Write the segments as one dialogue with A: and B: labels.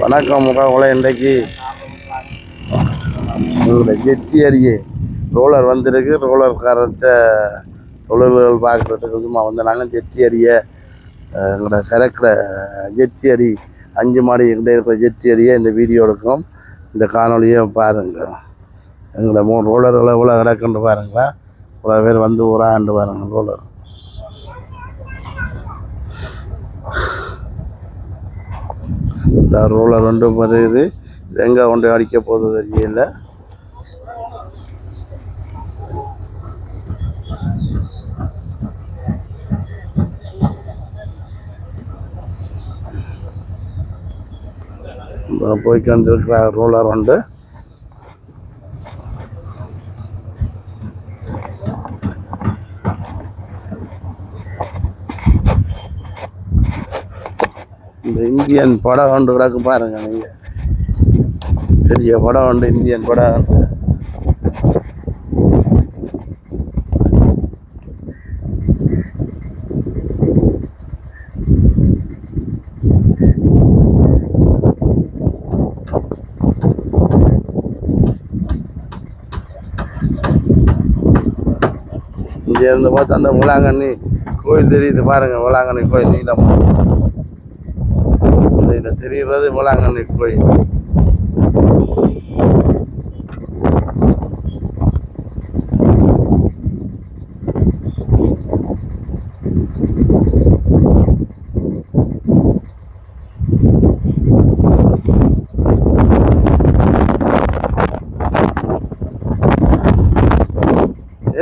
A: வணக்கம் முகாமலை. இன்றைக்கு ஜெட்டி அடியே ரோலர் வந்திருக்கு. ரோலர்காரர்கிட்ட தொழில்கள் பார்க்குறதுக்கு சும்மா வந்து நாங்கள் ஜெட்டி அடிய எங்களோட கரெக்ட ஜெட்டி அடி 5 மாடி கிட்டே இருக்கிற ஜெட்டி அடியை இந்த வீடியோ எடுக்கிறோம். இந்த காணொலியை பாருங்கள். எங்களோட 3 ரோலர்களை எவ்வளோ கிடக்குன்னு பாருங்களா. இவ்வளோ பேர் வந்து ஊராண்டு பாருங்கள். ரோலர் இந்த ரோலர் ரெண்டும் வருது. இது எங்கே கொண்டு அடிக்க போகுது தெரியல. போய்க்கு இருக்கிற ரோலர் உண்டு. இந்த இந்தியன் படம் ஒன்று கிடக்கு பாருங்க. நீங்கள் பெரிய படம் உண்டு, இந்தியன் படம் உண்டு. இங்கே இருந்து பார்த்தா அந்த வேளாங்கண்ணி கோயில் தெரியுது பாருங்க. வேளாங்கண்ணி கோயில் நீளம் இதில் தெரிகிறது வேளாங்கண்ணி கோயில்.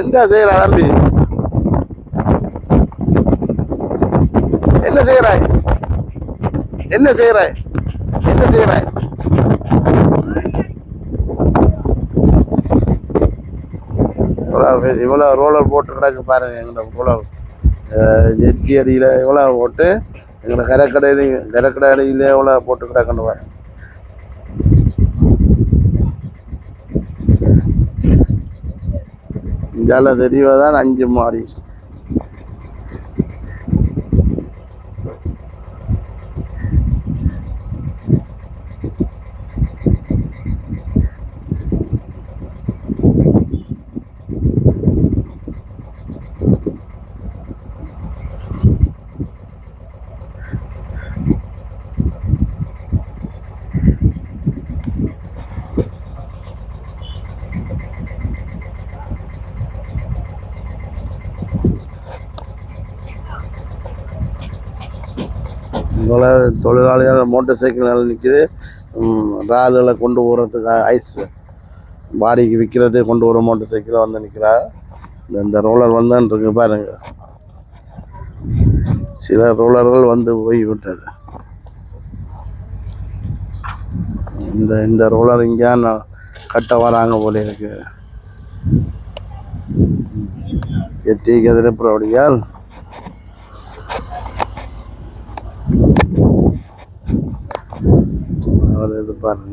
A: என்ன செய்யறா தம்பி? என்ன செய்யறாய்? என்ன செய்யறாய்? என்ன செய்யறாய்? இவ்வளோ ரோலர் போட்டு கிடக்கு பாருங்க. எங்களோட ரோலர் ஜெட்டி அடியில் எவ்வளோ போட்டு எங்களோட கரைக்கடை அடியில் எவ்வளோ போட்டு கிடக்குன்னு பாருங்க. இதால தெரிவதான் 5 மாடி. தொழிலாளியாக மோட்டர் சைக்கிள் நிற்கிது. ரால்களை கொண்டு போகிறதுக்கு ஐஸ் பாடிக்கு விற்கிறது கொண்டு வர மோட்டர் சைக்கிளை வந்து நிற்கிறார். இந்த ரோலர் வந்தான் இருக்கு பாருங்க. சில ரோலர்கள் வந்து போய்விட்டது. இந்த ரோலர் இங்கே கட்ட வராங்க போல இருக்கு. எத்திக்கு எதிர்ப்புறபடியால் அவர் இது பாருங்க.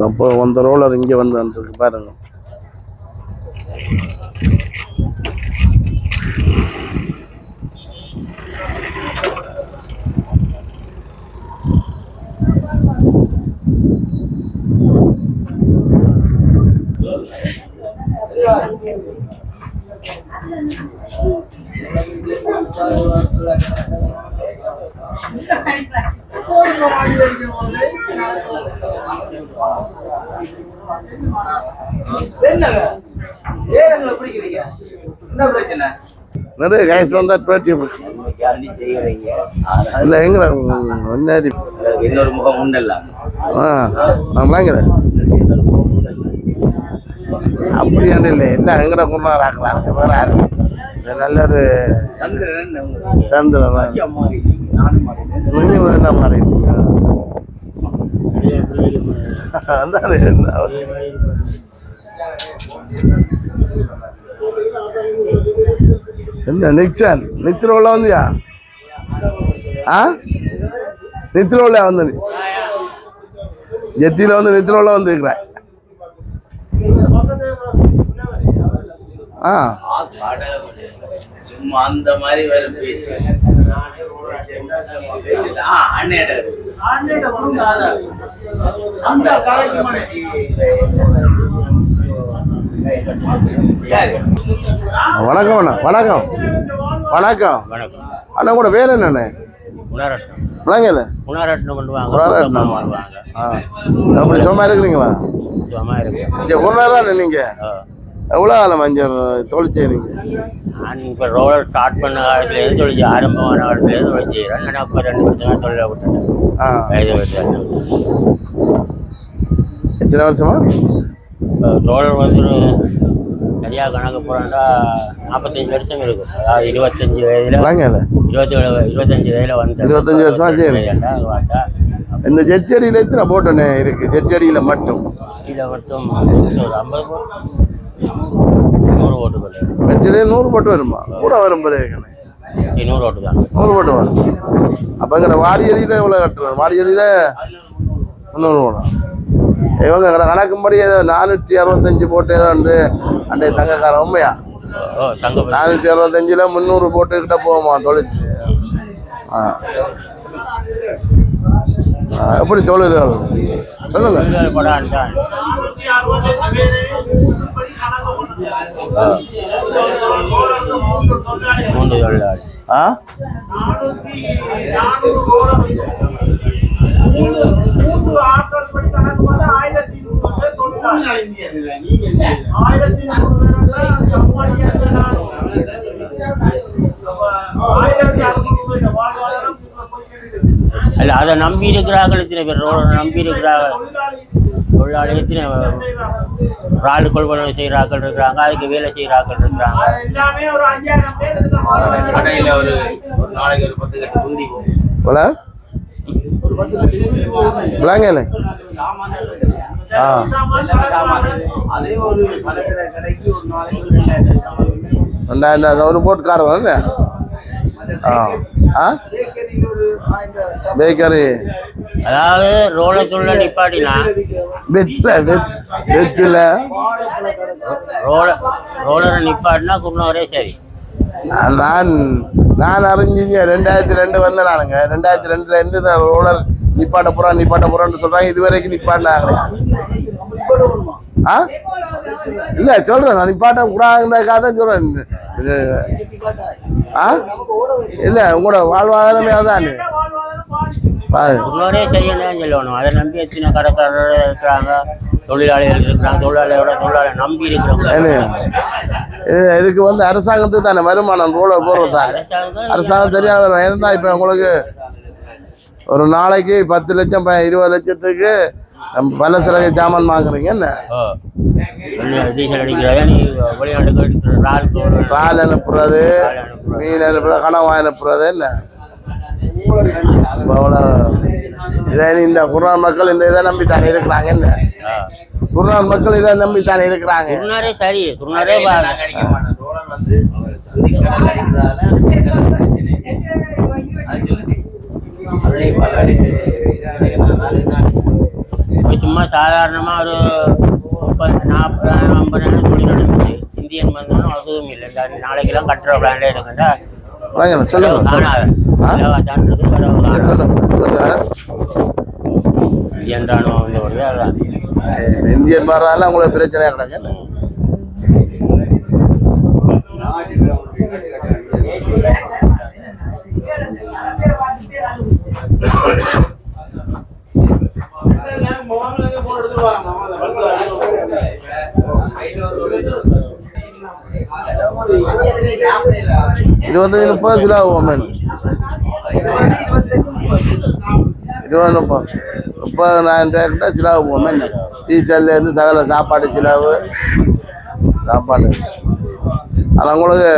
A: அப்போ அந்த ரோலர் இங்கே வந்துருக்கு பாருங்க. நிறைய கைஸ் வந்தா பேட்டி இல்லை எங்க
B: இன்னொரு முகம் உண்டல்ல
A: நம்மளாங்கிற அப்படி ஒன்றும் இல்லை எல்லாம் எங்கட குருநாதர் ஆக்குறாங்க வேற யாரு நல்ல ஒரு சந்திரன் நீங்க என்ன மாதிரி என்ன நிக்சன் நித்திரோல வந்தியா நித்திரோல வந்து ஜெட்டியில வந்து நித்திரோல வந்து இருக்கிறேன்
B: சும்மா அந்த மாதிரி
A: வணக்கம் அண்ணா வணக்கம் வணக்கம் அண்ணா கூட பேர் என்னண்ணே விளங்கல அப்படி சும்மா இருக்கிறீங்களா குருநாதர் நீங்க எவ்வளோ காலம் மஞ்சள் தொழில் செய்றீங்க
C: நான் இப்போ ரோலர் ஸ்டார்ட் பண்ண காலத்துலேருந்து தொழில் ஆரம்பமான காலத்துலேருந்து தொழில் செய்கிறேன் நான் இப்போ 2 வருஷமாக தொழிலை விட்டுட்டேன் 5 வருஷம்
A: எத்தனை வருஷமா
C: இப்போ ரோலர் வந்து சரியாக கணக்கு போகிறோம்னா 45 வருஷம் இருக்கும் அதாவது 25 வயதில் 25 வயதில் வந்து
A: 25 வருஷமா பார்த்தா இந்த ஜெட்டடியில் எத்தனை போட்டோன்னே இருக்குது ஜெட்டடியில் மட்டும்
C: இதில் மட்டும் 50 100 ஓட்டுகள்
A: வெற்றிலே 100 போட்டு வருமா கூட வரும் பிறகுண்ணே
C: 100 ஓட்டு தான்
A: 100 போட்டு வரும் அப்போ எங்கட வாடியடியில் எவ்வளோ கட்டுறோம் வாடியடியில் 300 போடும் இவங்க கடை கணக்கும்படி ஏதோ 465 போட்டு ஏதோ உண்டு அன்றைய சங்கக்காரன் உண்மையா 465 300 போட்டுக்கிட்ட போவோமா தொழில் எப்படி தொழில்கள் சொல்லுங்க
C: அல்ல அதை நம்பி இருக்கிறார்கள் இத்தனை பேர் ரோட நம்பி இருக்கிறார்கள் தொழிலாளி எத்தனை ராலு கொள்வனை செய்கிறார்கள் இருக்கிறாங்க அதுக்கு வேலை செய்கிறார்கள் இருக்கிறாங்க
B: கடையில் ஒரு நாளைக்கு ஒரு 10 கட்டு வீடி போகும் அதே ஒரு பலசர கடைக்கு ஒரு நாளைக்கு
A: 2000 போட்டுக்காரன் பேக்கரி
C: அதாவது ரோலை தொழில நிப்பாட்டினா ரோலரை நிப்பாட்டினா குருநாதரே சரி
A: நான் அறிஞ்சிங்க 2002 வந்தேன் நானுங்க 2002 இருந்து ரோலர் நிப்பாட்ட போறான்னு சொல்றாங்க இது வரைக்கும் நிப்பாட்டினாங்க இல்ல சொல்றேன் நான் நிப்பாட்ட கூடாதுக்காக தான் சொல்றேன் இல்ல உங்களோட வாழ்வாதாரமே அதான்
C: குருநாதரே சரியான சொல்லணும் அதை நம்பி எத்தனை கடைக்காரர் இருக்கிறாங்க தொழிலாளிகள் இருக்கிறாங்க தொழிலாளி நம்பி இருக்கிறவங்க
A: இதுக்கு வந்து அரசாங்கத்துக்கு தானே வருமானம் ரோலர் போடுறது தானே அரசாங்கம் சரியான வரும் ஏன்னா இப்போ உங்களுக்கு ஒரு நாளைக்கு 10 லட்சம் 20 லட்சத்துக்கு பல சில ஜாமான் வாங்குறீங்க என்ன
C: டீசல் அடிக்கிறாங்க நீ வெளிநாட்டுக்கு
A: ரால் அனுப்புறது மீன் அனுப்புறது கனவா அனுப்புறது என்ன அவ்வளோ இதை இந்த குருநாதர் மக்கள் இந்த இதை நம்பி தானே இருக்கிறாங்க என்ன குருநாதர் மக்கள் இதை நம்பி தானே இருக்கிறாங்க
C: குருநாதரே சரி குருநாதரே சும்மா சாதாரணமாக ஒரு 40,000 50,000 தொழில் நடந்துச்சு இந்தியன் வந்தாலும் அதுவும் இல்லை நாளைக்கெல்லாம் கட்டுற பிளான்ல இருக்குண்டா இந்தியன் ராணுவம் வந்து வருது
A: இந்தியன் வர்றதால உங்களுக்கு பிரச்சனையா கிடக்கு 25-30 சில ஆகும் 20 30,000 கிட்ட செலவு போகும் என்ன டீசல்லேருந்து சகல சாப்பாடு செலவு சாப்பாடு ஆனால் உங்களுக்கு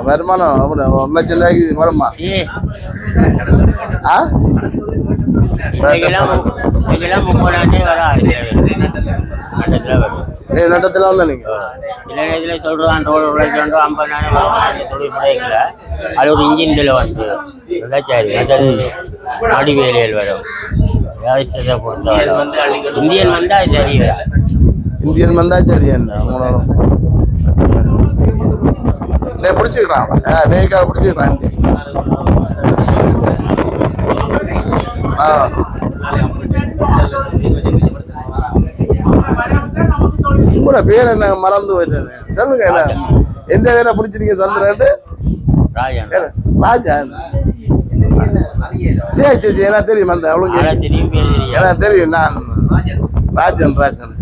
A: வருமானம் 1 லட்சம் ரூபாய்க்கு வருமா ஆ
C: இதெல்லாம் 30,000 வராது நட்டத்தில் வரும்
A: நட்டத்தில் வந்தா நீங்கள்
C: சில இதில் சொல்கிறான் ரோடு 50,000 வரும் தொழில் முறையில் அது ஒரு இன்ஜின்ல வந்து சரி அடி வேலையில் வரும் விவசாயத்தை பொறுத்த இந்தியன் வந்தால் சரி
A: இந்தியன் வந்தால் சரி என்ன அவங்களோட பிடிச்சிக்கிறான் நெய்க்கார பிடிச்சிக்கிறான் உங்களோட பேர் என்ன மறந்து போயிட்டேன் சொல்லுங்க என்ன எந்த பேரை பிடிச்சிருக்கீங்க சொல்லுறேன் ராஜா சரி சரி சரி எனக்கு தெரியும் அந்த அவ்வளோ எனக்கு தெரியும் நான் ராஜன் ராஜன்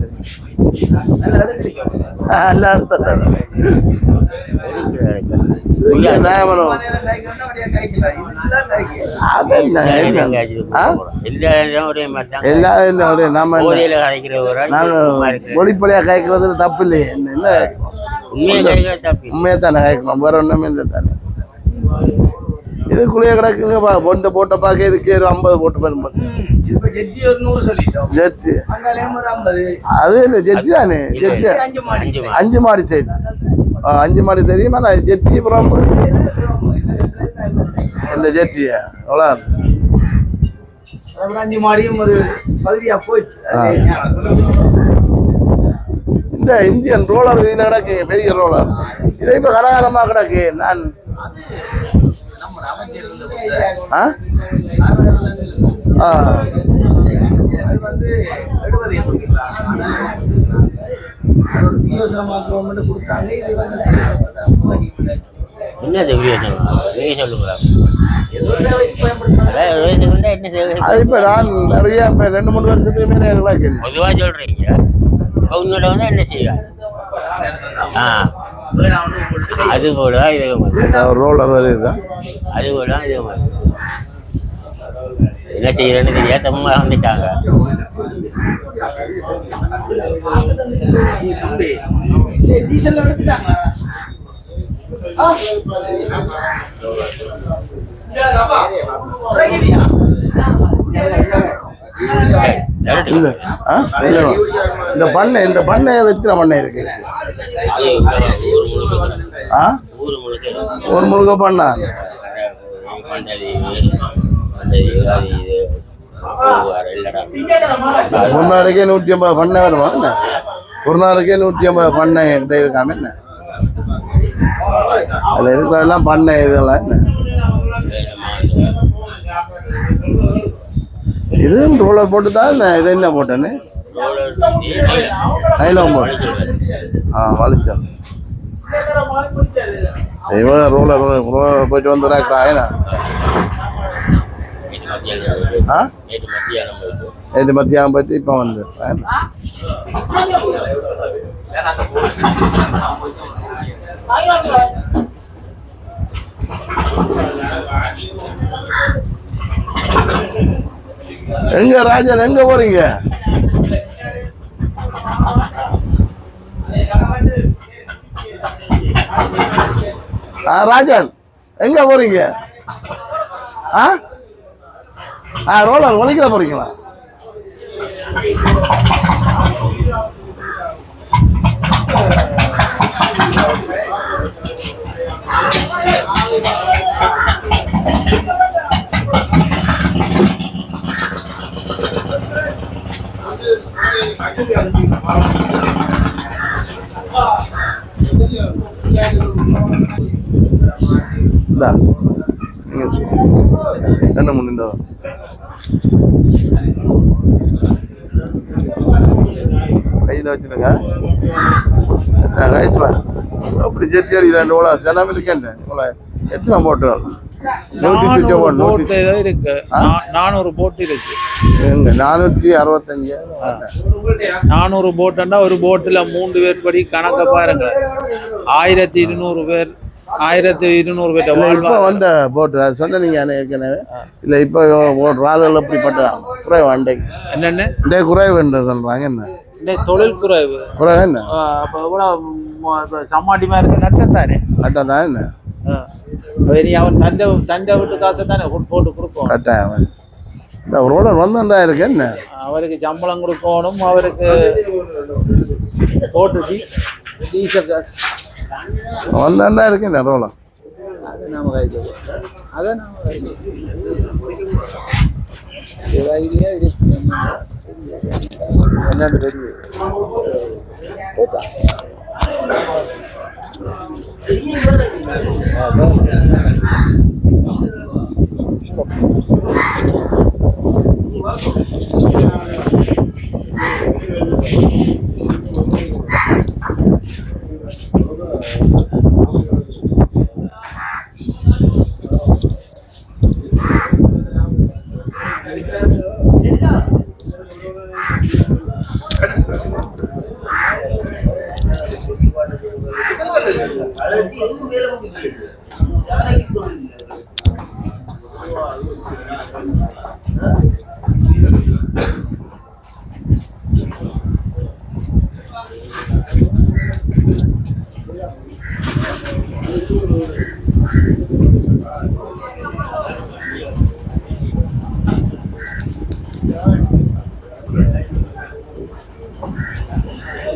A: வெளிப்படையா காய்க்கிறது தப்பு இல்லையே உண்மையை தானே காய்க்கணும் வேற ஒண்ணுமே இல்லை தானே இதுக்குள்ளேயே கிடக்குங்க பொந்த போட்ட பார்க்க இதுக்கு 50 போட்டு பண்ணும்போது ஜெட்டி அது இல்லை ஜெட்டி தானே ஜெட்டி 5 மாடி சைடு 5 மாடி தெரியுமா நான் ஜெட்டி அப்புறம் இந்த ஜெட்டியா அவ்வளோ
B: 5 மாடியும் ஒரு பகுதியா போயிடுச்சு
A: இந்த இந்தியன் ரோலர் இதில் கிடக்கு பெரிய ரோலர் இதை இப்போ கரகாரமாக கிடக்கு நான் அது இப்போ நான் நிறைய இப்போ 2-3 வருஷத்துக்கு மேலே
C: பொதுவாக சொல்றீங்க உங்களோட வந்து என்ன செய்வாங்க அது போல இது
A: ரோலர் இதுதான்
C: அது போல இது என்ன செய்யறேன்னு தெரியாது தம்மா வந்துட்டாங்க
A: இந்த பண்ணை எத்தனை பண்ணை இருக்கு ஒரு முழுக்க பண்ணா ஒரு நாளைக்கே 150 பண்ணை வருமா என்ன ஒரு நாளைக்கே 150 பண்ணை கிட்ட இருக்காம என்ன அதில் இருக்கிறதெல்லாம் பண்ணை இதெல்லாம் என்ன இது ரோலர் போட்டு தான் இதை என்ன போட்டேன்னு தைலம் போட்டு வலிச்சல் இவன் ரோலர் போயிட்டு வந்துடுறாங்க நேற்று மத்தியானம் போயிட்டு இப்போ வந்துடுறேன் எங்க ராஜன் எங்க போறீங்க ராஜன் எங்க போறீங்க ரோலர் வலிக்கிற போறீங்களா என்ன முடிந்தோ கையில் வச்சுருங்க ரைஸ் பார் அப்படி ஜெட்டி அடிக்கிறாண்டு இவ்வளோ செனாமி இருக்கேன் இவ்வளோ எத்தனை போட்டு
D: 400 இருக்கு 400 போட் இருக்கு
A: 465
D: 400 போட்டுன்னா ஒரு போட்டில் 3 பேர் படி கணக்க பாருங்க 1200 பேர் 1200 பேட்ட
A: இல்லை இப்போ
D: வாழ்வா
A: வந்த போட்டு அது சொன்னீங்க ஏற்கனவே. இல்லை இப்போ ஓடுற ஆளுகள் எப்படிப்பட்டதான் குறைவு அண்டைக்கு
D: என்னென்ன
A: இந்த குறைவு என்று சொல்கிறாங்க. என்ன
D: இன்னைக்கு தொழில் குறைவு.
A: குறைவு என்ன
D: அப்போ இவ்வளோ சம்மாட்டிமா இருக்க நட்டம் தானே.
A: கரெக்டாக தான் என்ன
D: இனி அவன் தண்டை விட்டு காசை தானே போட்டு கொடுப்போம்.
A: கட்டாயம் இந்த ரோலர் வந்துண்டா இருக்கு. என்ன
D: அவருக்கு சம்பளம் கொடுக்கணும், அவருக்கு போட்டு டீசல் காசு
A: வந்தாண்டா இருக்கு இந்த ரோலர்.
D: அதை நாம கைக்கு அதை நாம ஐடியா இருக்கு என்னன்னு தெரியும்.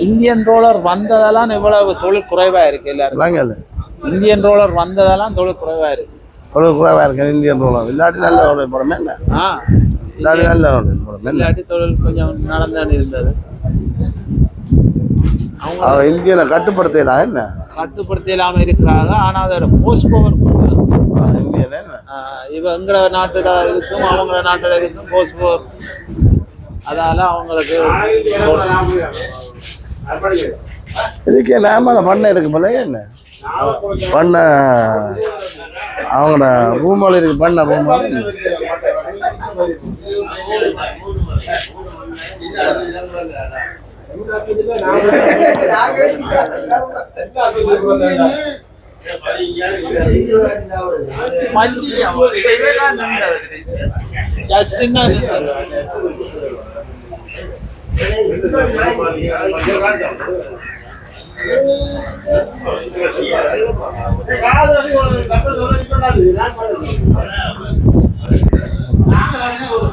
D: இந்தியன் ரோலர் வந்ததெல்லாம் இவ்வளவு தொழில் குறைவா இருக்கு எல்லாரும். இந்தியன் ரோலர் வந்ததெல்லாம் தொழில் குறைவா இருக்கு.
A: தொழில் குறைவா இருக்கு இந்தியன் ரோலர். இல்லாட்டி நல்ல தொழில் படமே என்ன இல்லாட்டி நல்ல தொழில் படம்
D: இல்லாட்டி தொழில் கொஞ்சம் நடந்தான் இருந்தது.
A: அவங்க இந்தியனை கட்டுப்படுத்தலாம். என்ன
D: கட்டுப்படுத்தலாம இருக்கிறாங்க. ஆனா அதோட போஸ்ட் பவர்
A: இந்தியன் என்ன
D: இவ எங்கள நாட்டுல இருக்கும், அவங்கள நாட்டுல இருக்கும் போஸ்ட் பவர். அதால அவங்களுக்கு
A: இதுக்கு நாம பண்ண இருக்கு போல. என்ன பண்ண அவங்களோட ரூமால் இருக்கு. பண்ண ரூமால்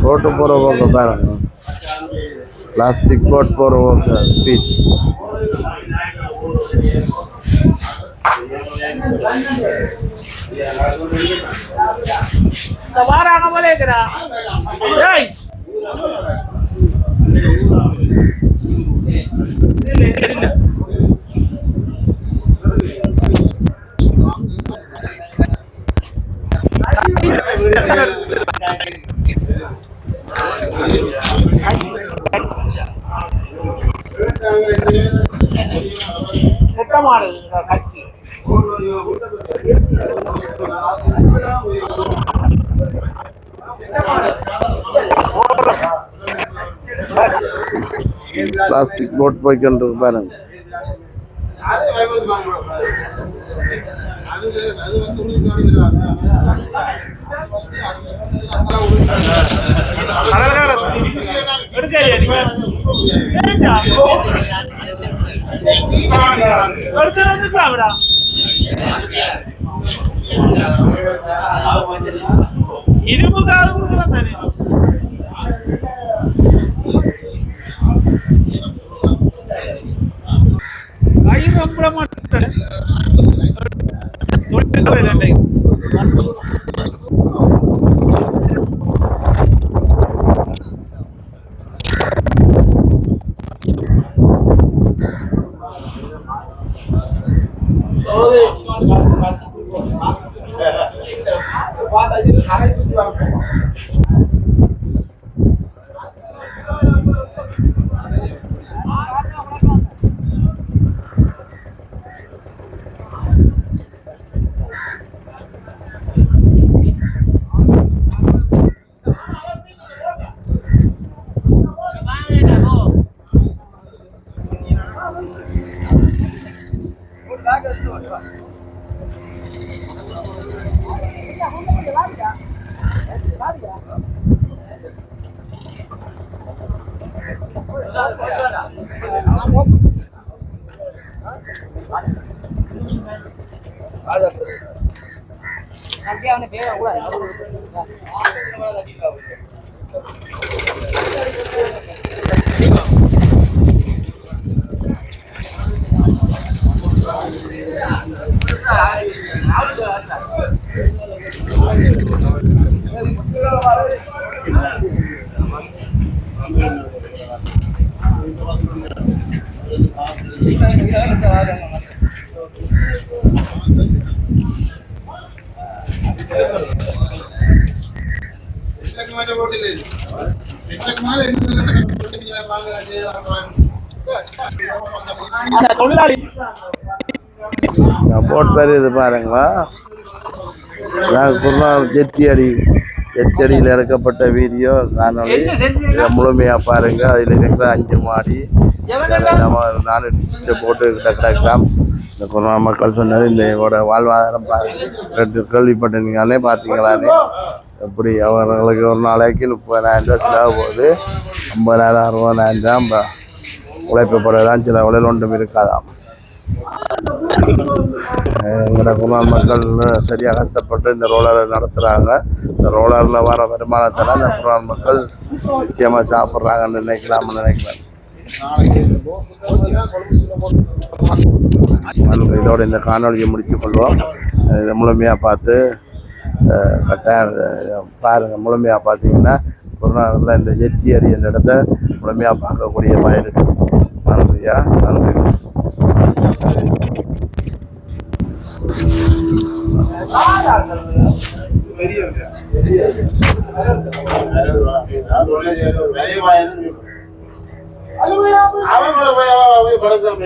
A: போட்டு போகிற போக்க பாருங்க. பிளாஸ்டிக் போட் போகிற போக்க ஸ்பீட்.
D: வாராங்க போல இருக்கிறா.
A: பிளாஸ்டிக் போட் போய்கிட்டு பாருங்க.
D: இரும்பு காது கொடுக்கலாம் தானே. கயிறு அம்பட மாட்டேன். தொழிலாளி
A: போட் பேர் இது பாருங்களா, நான் குருநாள் ஜெத்தியடியில் எடுக்கப்பட்ட வீடியோ காணொலி. இதை முழுமையாக பாருங்கள். அதில் இருக்கிற 5 மாடி நம்ம 4 போட்டு கிடக்கலாம். இந்த குருநாள் மக்கள் சொன்னது இந்த வாழ்வாதாரம் கேள்விப்பட்டீங்களே, பார்த்தீங்களானே. எப்படி அவர்களுக்கு ஒரு நாளைக்கு 30,000 ரூபா செலவு போகுது. 50,000 60,000 உழைப்பப்படலாம். சில உடல் ஒன்றும் இருக்காதாம். எங்களோட குருநாள் மக்கள் சரியாக கஷ்டப்பட்டு இந்த ரோலரை நடத்துகிறாங்க. இந்த ரோலரில் வர வருமானத்தில் இந்த குருநாள் மக்கள் நிச்சயமாக சாப்பிட்றாங்கன்னு நினைக்கிறேன். இதோட இந்த காணொலியை முடித்துக் கொள்வோம். இதை முழுமையாக பார்த்து கட்டாயம் பாருங்கள். முழுமையாக பார்த்தீங்கன்னா குருநாளில் இந்த ஜெத்தியடி என்ற இடத்த முழுமையாக பார்க்கக்கூடிய மாதிரி இருக்கு. நன்றியா, நன்றி.